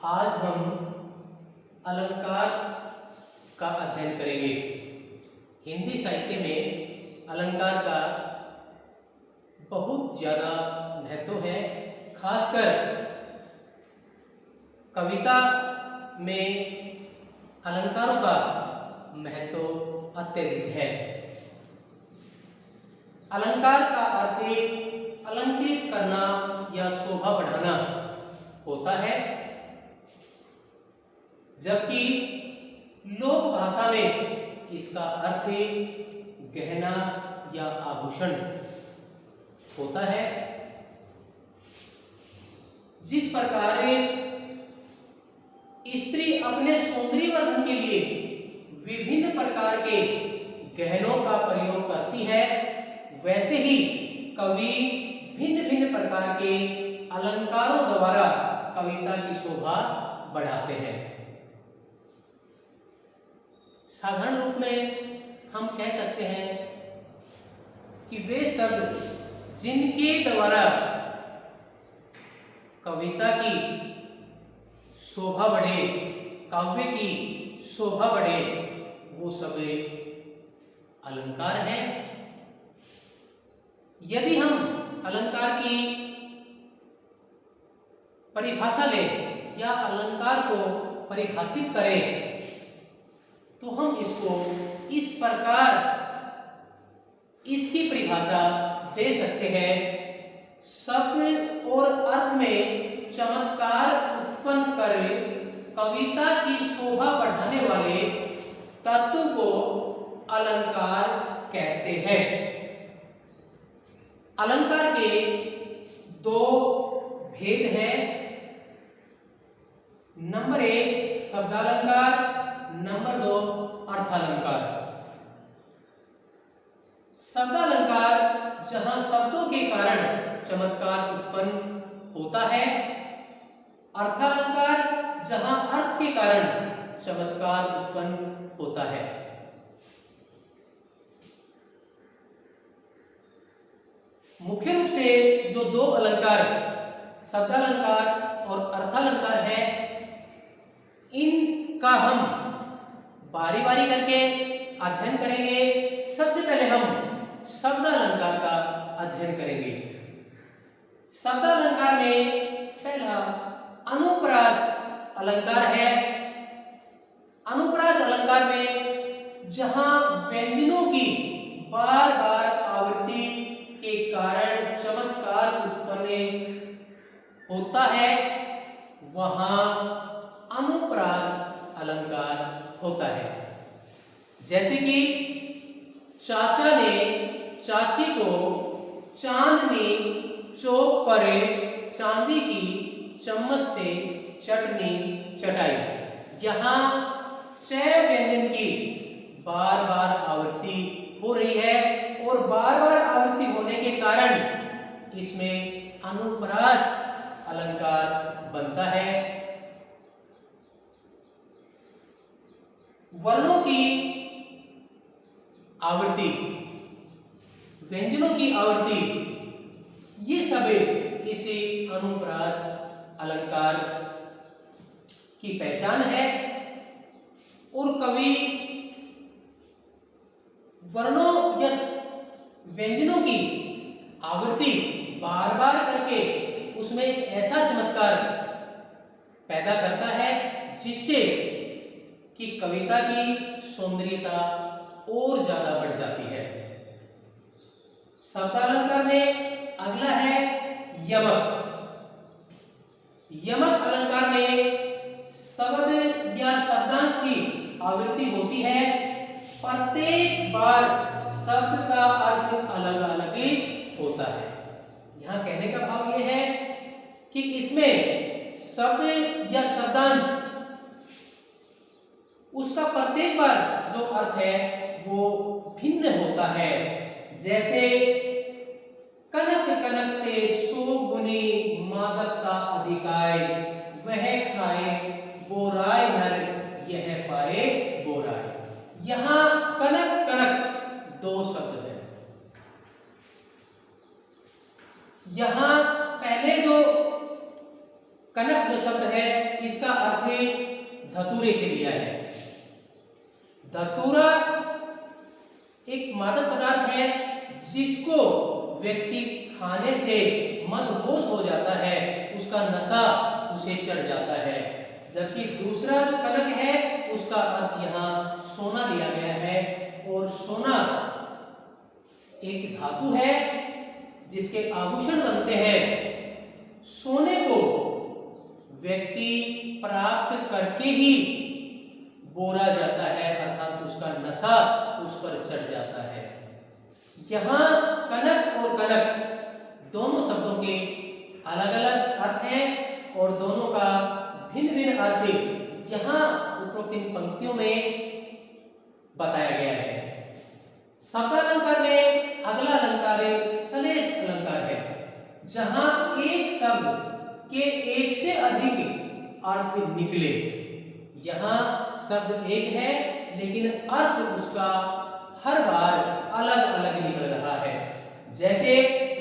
आज हम अलंकार का अध्ययन करेंगे। हिंदी साहित्य में अलंकार का बहुत ज़्यादा महत्व है। खासकर कविता में अलंकारों का महत्व अत्यधिक है। अलंकार का अर्थ अलंकृत करना या शोभा बढ़ाना होता है, जबकि लोक भाषा में इसका अर्थ गहना या आभूषण होता है। जिस प्रकार स्त्री अपने सौंदर्यवर्धन के लिए विभिन्न प्रकार के गहनों का प्रयोग करती है, वैसे ही कवि भिन्न भिन्न प्रकार के अलंकारों द्वारा कविता की शोभा बढ़ाते हैं। साधारण रूप में हम कह सकते हैं कि वे शब्द जिनके द्वारा कविता की शोभा बढ़े, काव्य की शोभा बढ़े, वो सब अलंकार हैं। यदि हम अलंकार की परिभाषा लें या अलंकार को परिभाषित करें, तो हम इसको इस प्रकार इसकी परिभाषा दे सकते हैं। शब्द और अर्थ में चमत्कार उत्पन्न कर कविता की शोभा बढ़ाने वाले तत्व को अलंकार कहते हैं। अलंकार के दो भेद हैं। Number 1 शब्दालंकार, number 2 अर्थालंकार। शब्दालंकार जहां शब्दों के कारण चमत्कार उत्पन्न होता है, अर्थालंकार जहां अर्थ के कारण चमत्कार उत्पन्न होता है। मुख्य रूप से जो दो अलंकार शब्दालंकार और अर्थालंकार है, इनका हम बारी बारी करके अध्ययन करेंगे। सबसे पहले हम शब्दालंकार का अध्ययन करेंगे। शब्दालंकार में पहला अनुप्रास अलंकार है। अनुप्रास अलंकार में जहां व्यंजनों की बार बार आवृत्ति के कारण चमत्कार उत्पन्न होता है, वहां अनुप्रास अलंकार होता है। जैसे कि चाचा ने चाची को चांदनी चौक पर चांदी की चम्मच से चटनी चटाई। यहाँ च व्यंजन की बार बार आवृत्ति हो रही है और बार बार आवृत्ति होने के कारण इसमें अनुप्रास अलंकार बनता है। वर्णों की आवृत्ति, व्यंजनों की आवृत्ति, ये सब इसी अनुप्रास अलंकार की पहचान है। और कवि वर्णों या व्यंजनों की आवृत्ति बार बार करके उसमें ऐसा चमत्कार पैदा करता है जिससे कि कविता की सौंदर्यता और ज्यादा बढ़ जाती है। शब्दालंकार में अगला है यमक। यमक अलंकार में शब्द या शब्दांश की आवृत्ति होती है। प्रत्येक बार शब्द का अर्थ अलग अलग होता है। यहां कहने का भाव यह है कि इसमें शब्द या शब्दांश उसका प्रत्येक बार जो अर्थ है वो भिन्न होता है। जैसे कनक कनकते सो गुनी मादकता अधिकाय, वह खाए बोराय नर यह पाए बोराय। यहां कनक कनक दो शब्द है। यहां पहले जो कनक जो शब्द है इसका अर्थ धतूरे से लिया है। धतूरा एक मादक पदार्थ है जिसको व्यक्ति खाने से मदहोश हो जाता है, उसका नशा उसे चढ़ जाता है। जबकि दूसरा जो कनक है उसका अर्थ यहाँ सोना लिया गया है, और सोना एक धातु है जिसके आभूषण बनते हैं। सोने को व्यक्ति प्राप्त करके ही बोरा जाता है, अर्थात उसका नशा उस पर चढ़ जाता है। यहाँ कनक और कनक दोनों शब्दों के अलग अलग अर्थ हैं और दोनों का भिन्न भिन्न अर्थ यहाँ उपरोक्त इन पंक्तियों में बताया गया है। शब्दालंकार में अगला अलंकार सलेश अलंकार है, जहां एक शब्द के एक से अधिक अर्थ निकले। यहाँ शब्द एक है लेकिन अर्थ उसका हर बार अलग अलग निकल रहा है। जैसे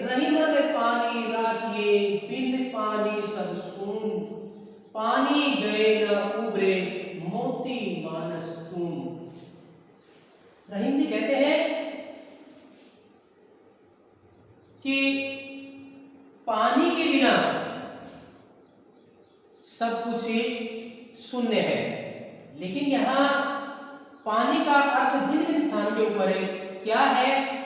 रहीमन पानी राखिए बिन पानी सब सून, पानी गए न उबरे मोती मानस चून। रहीम जी कहते हैं कि पानी के बिना सब कुछ शून्य है, लेकिन यहाँ पानी का अर्थ भिन्न भिन्न स्थान के ऊपर क्या है।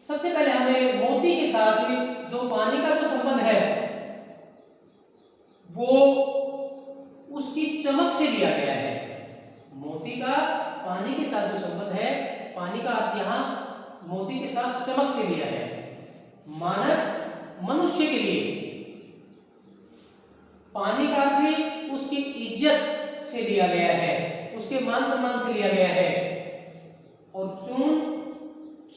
सबसे पहले हमें मोती के साथ जो पानी का जो संबंध है वो उसकी चमक से लिया गया है। मोती का पानी के साथ जो संबंध है, पानी का अर्थ यहाँ मोती के साथ चमक से लिया है। मानस मनुष्य के लिए, पानी का अर्थ उसकी इज्जत से लिया गया है, उसके मान सम्मान से लिया गया है। और चून,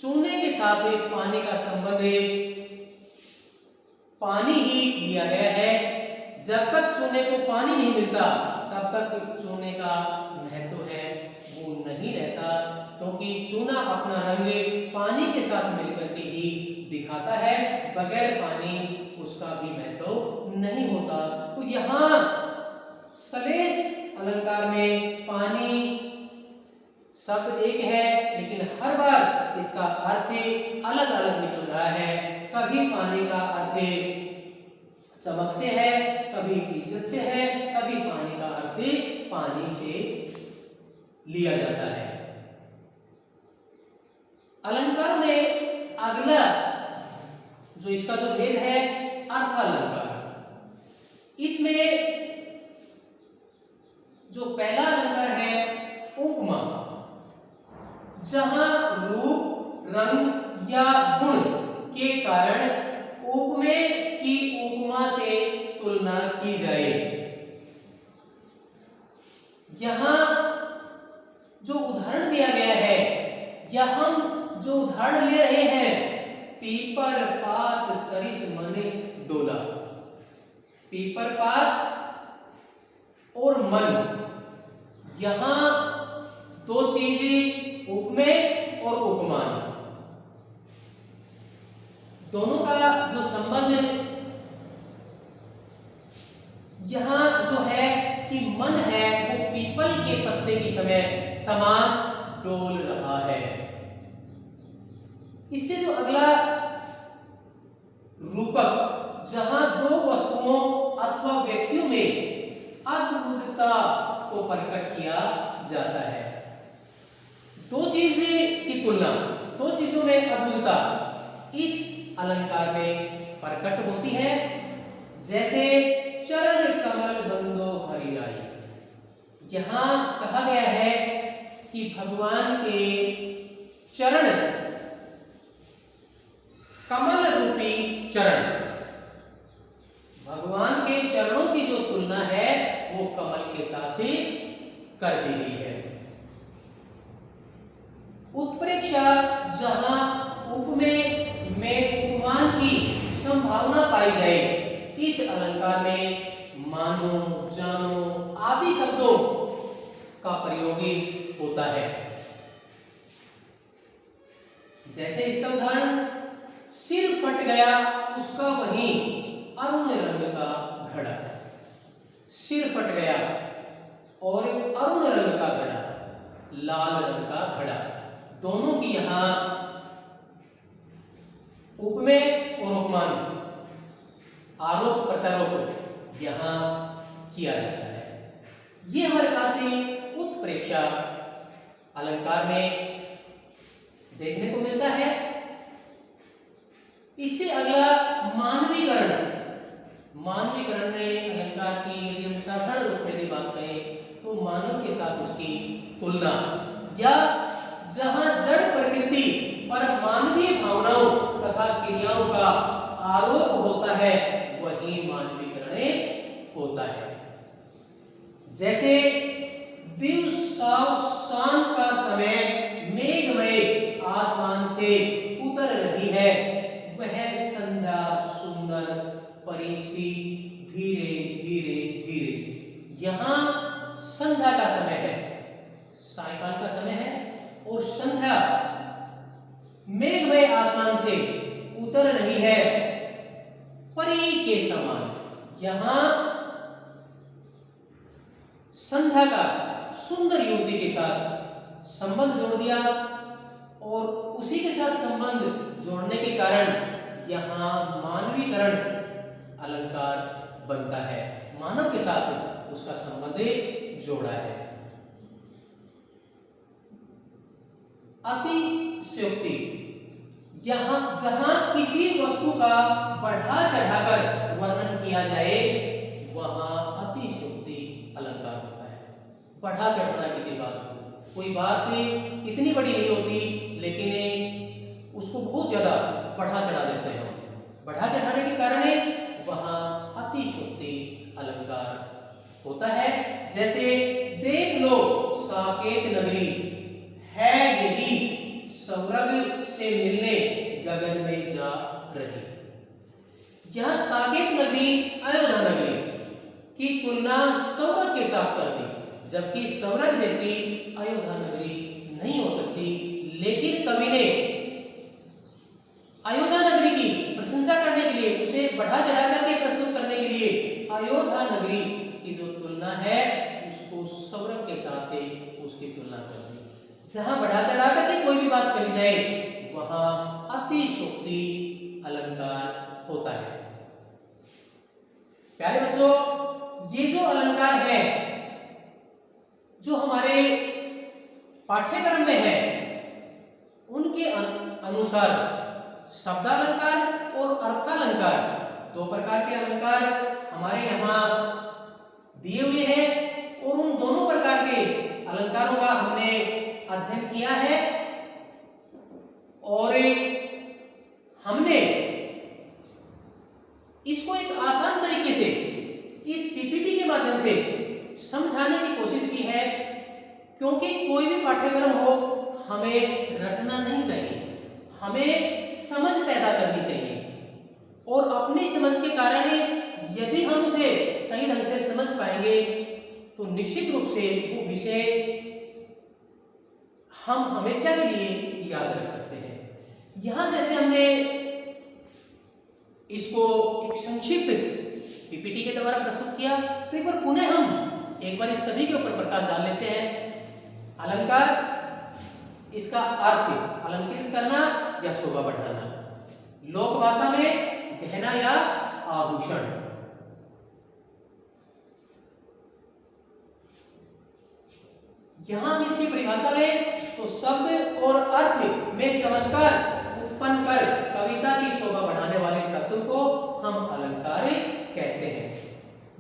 चूने के साथ एक पानी का संबंध पानी ही लिया गया है। जब तक चूने को पानी नहीं मिलता तब तक चूने का महत्व है वो नहीं रहता, क्योंकि चूना अपना रंग पानी के साथ मिलकर के ही दिखाता है, बगैर पानी उसका भी महत्व नहीं होता। तो यहाँ सलेश अलंकार में पानी शब्द एक है लेकिन हर बार इसका अर्थ अलग अलग निकल रहा है। कभी पानी का अर्थ चमक से है, कभी इज्जत से है, कभी पानी का अर्थ पानी से लिया जाता है। अलंकार में अगला जो इसका जो भेद है अर्थालंकार। इसमें जो पहला अलंकार है उपमा, जहां रूप रंग या गुण के कारण उपमे की उपमा से तुलना की जाए। यहाँ जो उदाहरण दिया गया है या हम जो उदाहरण ले रहे हैं, पीपर पात सरिस मन डोला। पीपर पात और मन, यहाँ दो चीजें उपमेय और उपमान, दोनों का जो संबंध यहाँ जो है कि मन है वो पीपल के पत्ते की समय समान डोल रहा है। इससे जो अगला रूपक, जहां दो वस्तुओं अथवा व्यक्तियों में अद्भुतता को प्रकट किया जाता है। दो चीजें की तुलना, दो चीजों में अद्भुतता इस अलंकार में प्रकट होती है। जैसे चरण कमल बंदो हरिराई, यहां कहा गया है कि भगवान के चरण, कमल रूपी चरण, भगवान के चरणों की जो तुलना है वो कमल के साथ ही कर दी गई है। उत्प्रेक्षा, जहां उपमेय में उपमान की संभावना पाई जाए, इस अलंकार में मानो, जानो आदि शब्दों का प्रयोग होता है। जैसे इसका उदाहरण, सिर फट गया उसका वही अरुण रंग का घड़ा। सिर फट गया, और अरुण रंग का घड़ा, लाल रंग का घड़ा, दोनों की यहां उपमेय और उपमान, आरोप प्रत्यारोप यहां किया जाता है। ये हमारे पास ही उत्प्रेक्षा अलंकार में देखने को मिलता है। इससे अगला मानवीकरण। मानवीकरण में अलंकार की यदि हम साधारण रूप में यदि बात करें तो मानव के साथ उसकी तुलना, या जहां जड़ प्रकृति पर मानवीय भावनाओं तथा क्रियाओं का आरोप होता है वही मानवीकरण होता है। जैसे दिवसावसान का समय मेघमय आसमान से उतर रही है, वह संध्या सुंदर परिसी धीरे धीरे धीरे। यहां संध्या का समय है, सायकाल का समय है, और संध्या मेघमय आसमान से उतर रही है परी के समान। यहां संध्या का सुंदर युवती के साथ संबंध जोड़ दिया, और उसी के साथ संबंध जोड़ने के कारण यहां मानवीकरण अलंकार बनता है, मानव के साथ उसका संबंध जोड़ा है। अतिशयोक्ति, यहां जहां किसी वस्तु का बढ़ा चढ़ाकर वर्णन किया जाए वहां अतिशयोक्ति अलंकार होता है। बढ़ा चढ़ाना किसी बात को, कोई बात इतनी बड़ी नहीं होती लेकिन उसको बहुत ज्यादा बढ़ा चढ़ा देते हैं। बढ़ा चढ़ाने के कारण वहां अतिशयोक्ति अलंकार होता है। जैसे देख लो साकेत नगरी है यही, स्वर्ग से मिलने गगन में जा रही। यह साकेत नगरी अयोध्या नगरी की तुलना स्वर्ग के साथ कर दी, जबकि स्वर्ग जैसी अयोध्या नगरी नहीं हो सकती। लेकिन कवि ने अयोध्या नगरी की प्रशंसा करने के लिए, उसे बढ़ा चढ़ा करके प्रस्तुत करने के लिए अयोध्या नगरी की जो तुलना है उसको स्वर्ग के साथ उसकी तुलना कर दी। जहां बढ़ा चढ़ा करके कोई भी बात कही जाए वहां अतिशयोक्ति अलंकार होता है। प्यारे बच्चों, ये जो अलंकार है जो हमारे पाठ्यक्रम में है उनके अनुसार शब्दालंकार और अर्थालंकार, दो प्रकार के अलंकार हमारे यहाँ दिए हुए हैं, और उन दोनों प्रकार के अलंकारों का हमने अध्ययन किया है। और हमने इसको एक आसान तरीके से इस पीपीटी के माध्यम से समझाने की कोशिश की है, क्योंकि कोई भी पाठ्यक्रम हो हमें रटना नहीं चाहिए, हमें समझ पैदा करनी चाहिए। और अपनी समझ के कारण यदि हम उसे सही ढंग से समझ पाएंगे तो निश्चित रूप से वो विषय हम हमेशा के लिए याद रख सकते हैं। यहां जैसे हमने इसको एक संक्षिप्त पीपीटी के द्वारा प्रस्तुत किया, तो एक बार पुनः हम एक बार इस सभी के ऊपर प्रकाश डाल लेते हैं। अलंकार, इसका अर्थ अलंकृत करना या शोभा बढ़ाना, लोक भाषा में गहना या आभूषण। यहां हम इसकी परिभाषा में तो शब्द और अर्थ में चमत्कार उत्पन्न कर कविता की शोभा बढ़ाने वाले तत्व को हम अलंकार कहते हैं।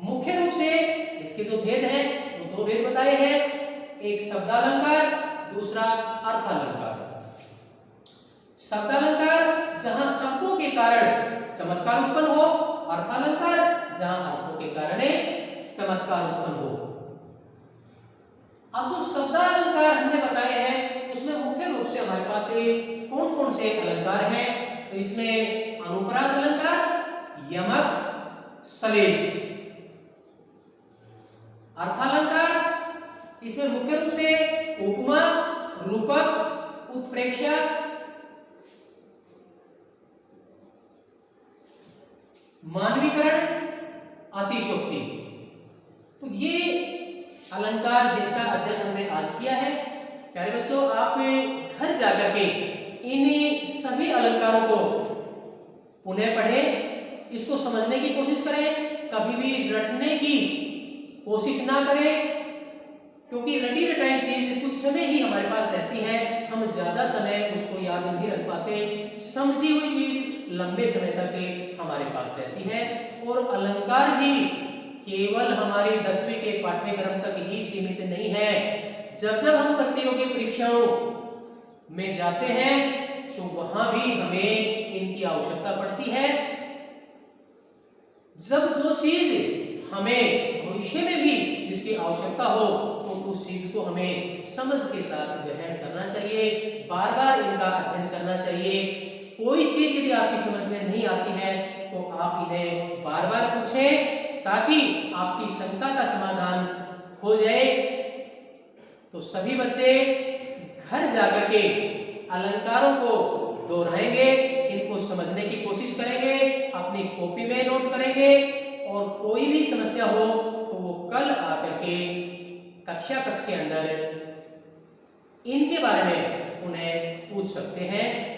मुख्य रूप से इसके जो भेद हैं वो दो भेद बताए हैं, एक शब्दालंकार, दूसरा अर्थालंकार। शब्दालंकार जहां शब्दों के कारण चमत्कार उत्पन्न हो, अर्थालंकार जहां अर्थों के कारण चमत्कार उत्पन्न हो। अब जो शब्दालंकार हमने बताए हैं उसमें मुख्य रूप से हमारे पास कौन कौन से अलंकार हैं, तो इसमें अनुप्रास अलंकार, यमक, सलेश। अर्थालंकार, इसमें मुख्य रूप से उपमा, रूपक, उत्प्रेक्षा, मानवीकरण, अतिशयोक्ति। अलंकार जिनका अध्ययन हमने आज किया है। प्यारे बच्चों, आप घर जाकर के इन सभी अलंकारों को पुनः पढ़ें, इसको समझने की कोशिश करें, कभी भी रटने की कोशिश ना करें, क्योंकि रटी रटाई चीज कुछ समय ही हमारे पास रहती है, हम ज्यादा समय उसको याद नहीं रख पाते। समझी हुई चीज लंबे समय तक हमारे पास रहती है। और अलंकार भी केवल हमारे 10वीं के पाठ्यक्रम तक ही सीमित नहीं है। जब जब हम प्रतियोगी परीक्षाओं में जाते हैं तो वहां भी हमें इनकी आवश्यकता पड़ती है। जब जो चीज हमें भविष्य में भी जिसकी आवश्यकता हो तो उस चीज को हमें समझ के साथ ग्रहण करना चाहिए, बार बार इनका अध्ययन करना चाहिए। कोई चीज यदि आपकी समझ में नहीं आती है तो आप इन्हें बार बार पूछें, ताकि आपकी शंका का समाधान हो जाए। तो सभी बच्चे घर जाकर के अलंकारों को दोहराएंगे, इनको समझने की कोशिश करेंगे, अपनी कॉपी में नोट करेंगे, और कोई भी समस्या हो तो वो कल आकर के कक्षा कक्ष के अंदर इनके बारे में उन्हें पूछ सकते हैं।